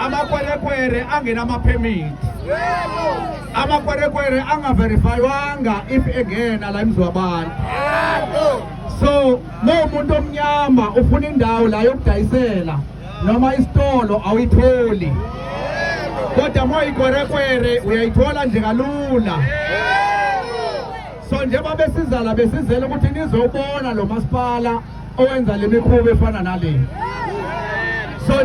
amakwerekwere angenama permit, amakwerekwere angaverifywanga if engena la emzini wabantu. So umuntu omnyama ufuna indawo la yokudayisela noma isitolo awuyitholi, kodwa moyikwerekwere uyayithola nje kalula. So njengoba besizala besizela ukuthi nizobona lo masipala owenza le mikhuba efana nale. So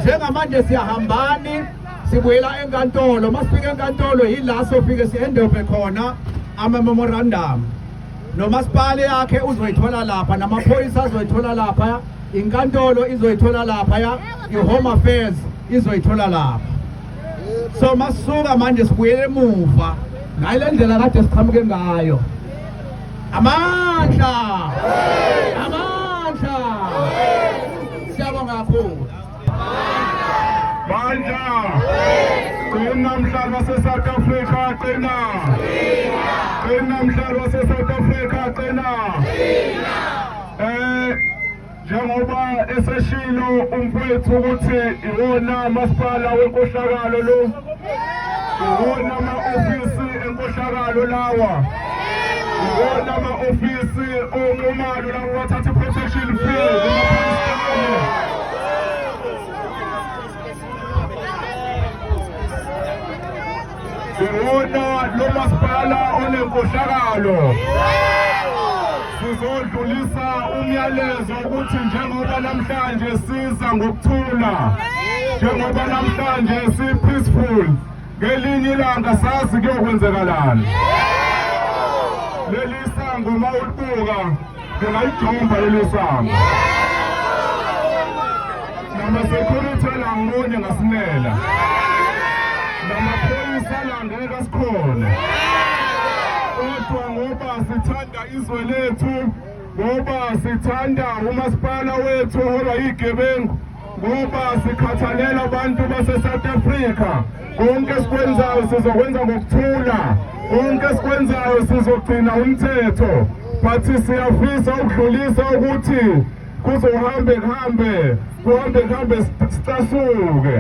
njengamanje siyahambani sibuyela enkantolo, masifika enkantolo yila sofike siendophe khona ama-memorandum. Nomasipala yakhe uzoyithola lapha, namaphoyisa azoyithola lapha, inkantolo izoyithola lapha, i-Home Affairs izoyithola lapha. So masisuka manje sibuyele emuva ngale ndlela kade siqhamuke ngayo. Amandla! Amandla! Siyabonga kakhulu. Bandla! Qina mhlaba wase-South Africa, qina! Qina mhlaba wase-South Africa, qina! Njengoba eseshilo umfowethu ukuthi iwona masipala wenkohlakalo lo, iwona ama-ofisi enkohlakalo lawa, iwona ama-ofisi onqumalo lawa wathatha i-protection fee. Iwona lo masipala onenkohlakalo. Sizodlulisa umyalezo ukuthi njengoba namhlanje siza ngokuthula, njengoba namhlanje si-peaceful, ngelinye ilanga sazi kuyokwenzekalani. Leli sango uma ulibuka ngingayijomba leli sango. Nama-security la ngibone ngasinela, namaphoyisa la ngeke asikhona. Kodwa ngoba sithanda izwe lethu, ngoba sithanda umasipala wethu ngoba yigebengu, ngoba sikhathalela abantu base-South Africa, konke esikwenzayo sizokwenza ngokuthula, konke esikwenzayo sizogcina umthetho. But siyafisa ukudlulisa ukuthi kuhambe sicasuke.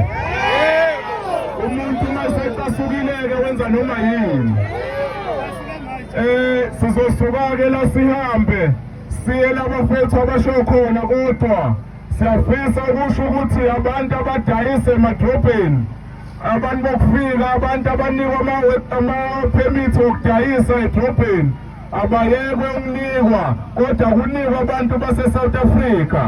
Umuntu uma secasukile-ke wenza noma yini. Sizosuka-ke la sihambe siye labafethu abasho khona, kodwa siyafisa ukusho ukuthi abantu abadayisa emadrobheni, abantu bokufika, abantu abanikwa ama-permit okudayisa edrobheni abayekwe ukunikwa, kodwa kunikwa abantu base-South Africa.